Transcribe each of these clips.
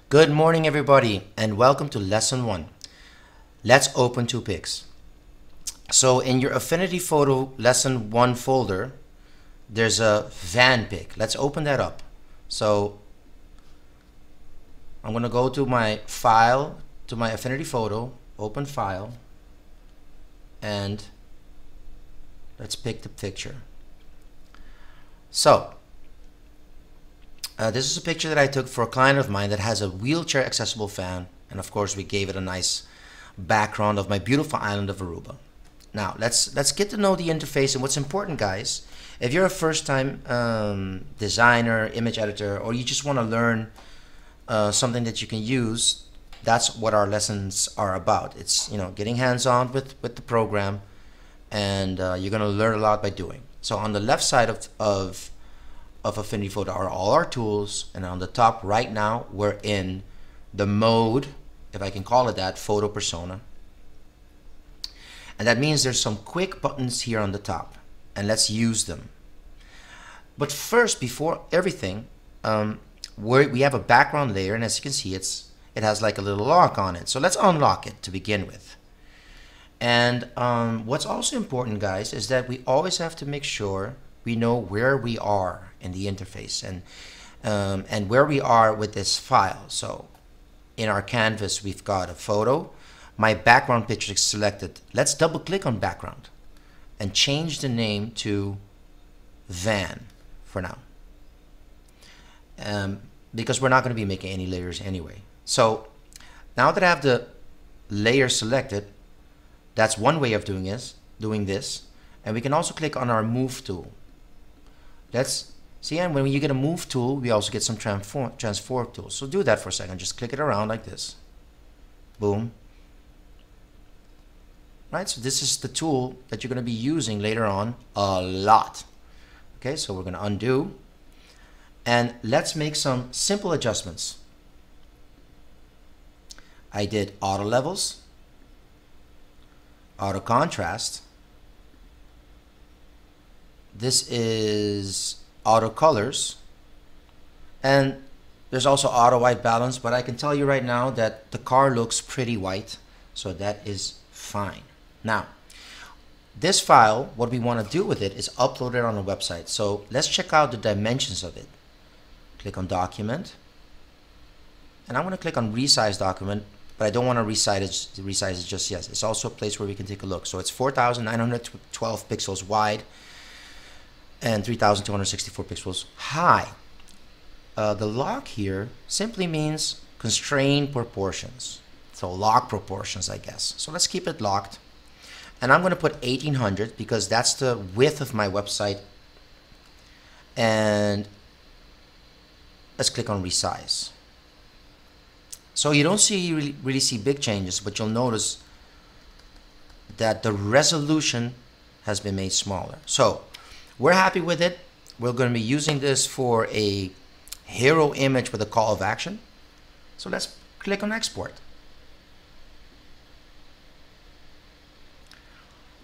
Good morning, everybody, and welcome to Lesson 1. Let's open two pics. So in your Affinity Photo Lesson 1 folder, there's a van pic. Let's open that up. So I'm going to go to my file, to my Affinity Photo, open file, and let's pick the picture. So this is a picture that I took for a client of mine that has a wheelchair accessible van, and of course we gave it a nice background of my beautiful island of Aruba. Now let's get to know the interface. And what's important, guys, if you're a first-time designer, image editor, or you just want to learn something that you can use, that's what our lessons are about. It's, you know, getting hands-on with the program, and you're going to learn a lot by doing. So on the left side of Affinity Photo are all our tools, and on the top right now we're in the mode, if I can call it that, photo persona. And that means there's some quick buttons here on the top, and let's use them. But first, before everything, we have a background layer, and as you can see, it has like a little lock on it. So let's unlock it to begin with. And what's also important, guys, is that we always have to make sure we know where we are in the interface and where we are with this file. So in our canvas, we've got a photo. My background picture is selected. Let's double click on background and change the name to van for now, because we're not going to be making any layers anyway. So now that I have the layer selected, that's one way of doing this. And we can also click on our move tool. Let's see, and when you get a move tool, we also get some transform tools. So do that for a second. Just click it around like this. Boom. Right, so this is the tool that you're going to be using later on a lot. Okay, so we're going to undo. And let's make some simple adjustments. I did auto levels, auto contrast. This is auto colors, and there's also auto white balance, but I can tell you right now that the car looks pretty white, so that is fine. Now, this file, what we want to do with it is upload it on a website. So let's check out the dimensions of it. Click on Document, and I'm going to click on Resize Document, but I don't want to resize it just yet. It's also a place where we can take a look. So it's 4,912 pixels wide and 3,264 pixels high. The lock here simply means constrained proportions. So lock proportions, I guess. So let's keep it locked. And I'm going to put 1800 because that's the width of my website. And let's click on Resize. So you don't really see big changes, but you'll notice that the resolution has been made smaller. So we're happy with it. We're going to be using this for a hero image with a call of action. So let's click on Export.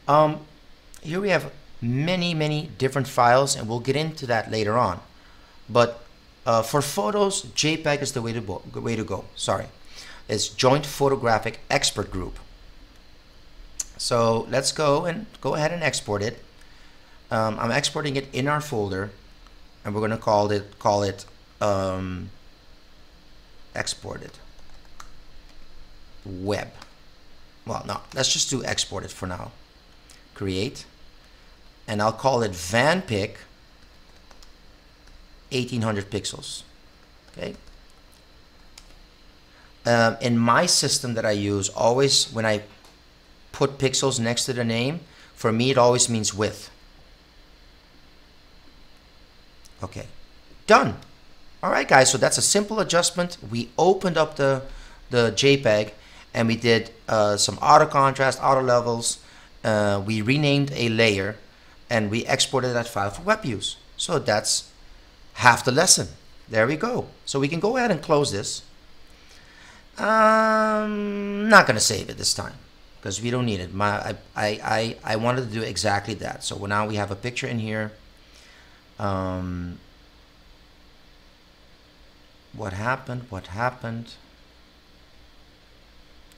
Here we have many different files, and we'll get into that later on. But for photos, JPEG is the way to go. Sorry, it's Joint Photographic Expert Group. So let's go ahead and export it. I'm exporting it in our folder, and we're going to call it exported web. Well, no, let's just do export it for now. Create, and I'll call it van pic 1800 pixels. Okay. In my system that I use, always when I put pixels next to the name, for me it always means width. Okay, done. All right, guys, so that's a simple adjustment. We opened up the JPEG, and we did some auto contrast, auto levels. We renamed a layer, and we exported that file for web use. So that's half the lesson. There we go. So we can go ahead and close this. Not going to save it this time because we don't need it. I wanted to do exactly that. So now we have a picture in here. What happened? What happened?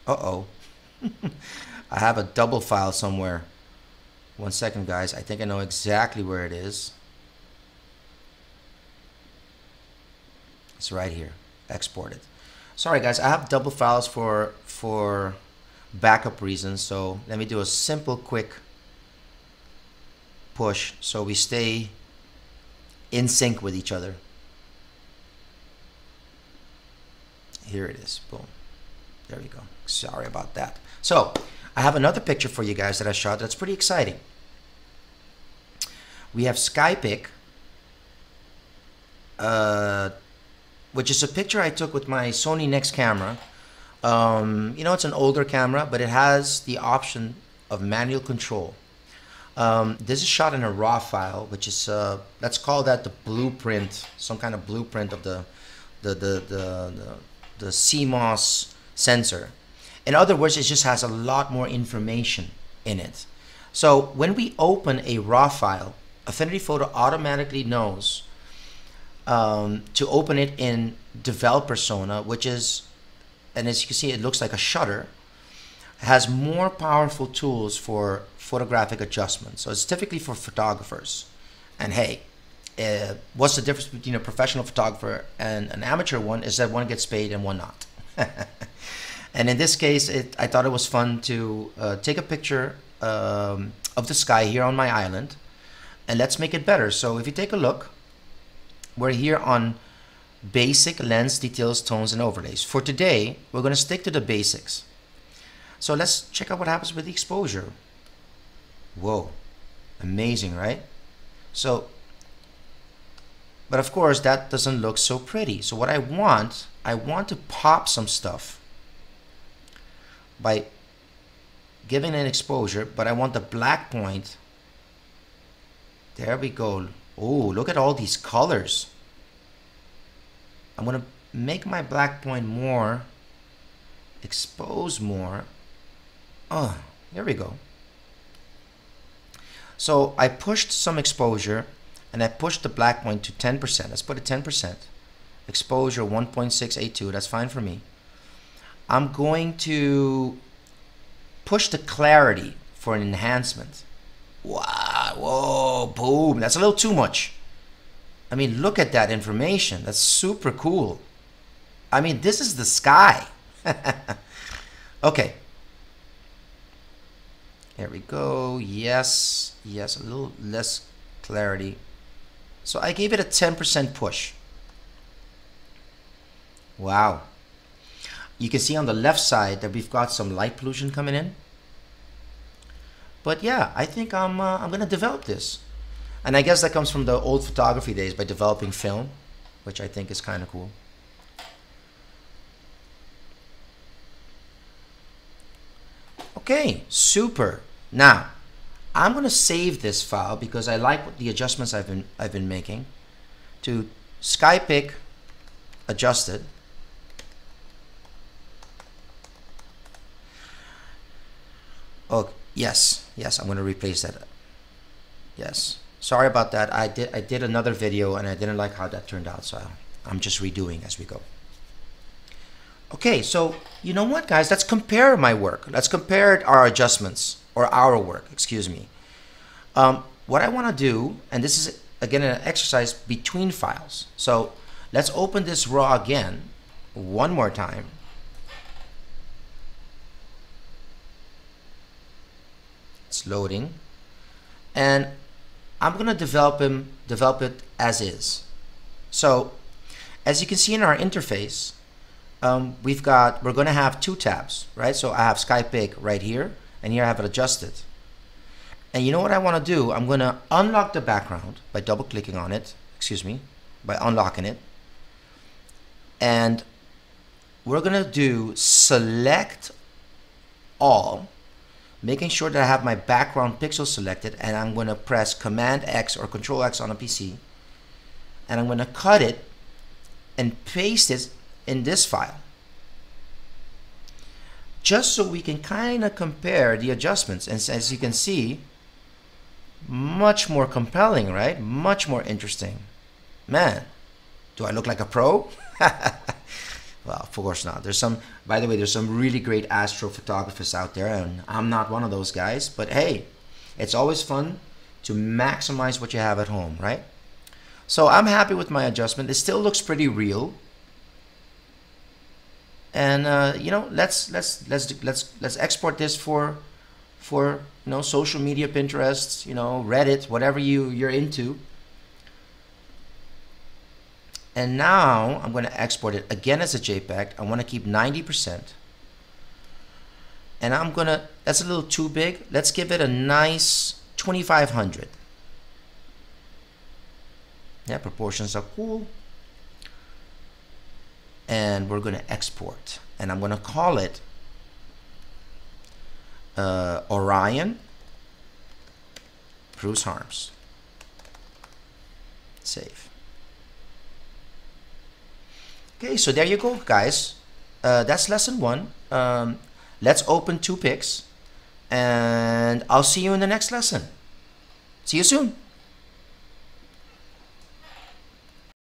Uh-oh. I have a double file somewhere. One second, guys. I think I know exactly where it is. It's right here. Export it. Sorry, guys. I have double files for backup reasons. So let me do a simple, quick push so we stay in sync with each other. Here it is. Boom. There we go. Sorry about that. So I have another picture for you guys that I shot that's pretty exciting. We have SkyPic, which is a picture I took with my Sony Nex camera. You know, it's an older camera, but it has the option of manual control. This is shot in a RAW file, which is let's call that the blueprint, some kind of blueprint of the CMOS sensor. In other words, it just has a lot more information in it. So when we open a RAW file, Affinity Photo automatically knows to open it in Develop Persona, which is, and as you can see, it looks like a shutter. It has more powerful tools for photographic adjustment. So it's typically for photographers. And hey, what's the difference between a professional photographer and an amateur one is that one gets paid and one not. And in this case, I thought it was fun to take a picture of the sky here on my island, and let's make it better. So if you take a look, we're here on basic lens details, tones, and overlays. For today, we're going to stick to the basics. So let's check out what happens with the exposure. Whoa, amazing, right? So, but of course, that doesn't look so pretty. So what I want to pop some stuff by giving an exposure, but I want the black point. There we go. Oh, look at all these colors. I'm going to make my black point more, expose more. Oh, there we go. So I pushed some exposure and I pushed the black point to 10%. Let's put it 10%. Exposure 1.682, that's fine for me. I'm going to push the clarity for an enhancement. Wow, whoa, boom, that's a little too much. I mean, look at that information. That's super cool. I mean, this is the sky. Okay. There we go. Yes, yes, a little less clarity. So I gave it a 10% push. Wow. You can see on the left side that we've got some light pollution coming in. But yeah, I think I'm gonna develop this. And I guess that comes from the old photography days by developing film, which I think is kind of cool. Okay, super. Now, I'm gonna save this file because I like the adjustments I've been making to SkyPic adjusted. Oh, yes, yes, I'm going to replace that. Yes, sorry about that. I did another video and I didn't like how that turned out, so I'm just redoing as we go. Okay, so you know what, guys? Let's compare my work. Let's compare our adjustments, or our work, excuse me. What I want to do, and this is again an exercise between files. So let's open this RAW again one more time. It's loading, and I'm going to develop it as is. So as you can see in our interface, we're going to have two tabs, right? So I have SkyPic right here, and here I have it adjusted. And you know what I want to do? I'm going to unlock the background by double clicking on it, excuse me, by unlocking it. And we're going to do select all, making sure that I have my background pixel selected, and I'm going to press Command X or Control X on a PC, and I'm going to cut it and paste it in this file, just so we can kind of compare the adjustments. And as you can see, much more compelling, right? Much more interesting. Man, Do I look like a pro? Well, of course not. There's some, by the way, there's some really great astrophotographers out there, and I'm not one of those guys. But hey, it's always fun to maximize what you have at home, right? So I'm happy with my adjustment. It still looks pretty real. And you know, let's export this for you know, social media, Pinterest, you know, Reddit, whatever you're into. And now I'm going to export it again as a JPEG. I want to keep 90%. And I'm going to, that's a little too big. Let's give it a nice 2500. Yeah, proportions are cool. And we're going to export. And I'm going to call it Orion Bruce Harms. Save. Okay, so there you go, guys. That's lesson 1. Let's open 2 pics, and I'll see you in the next lesson. See you soon.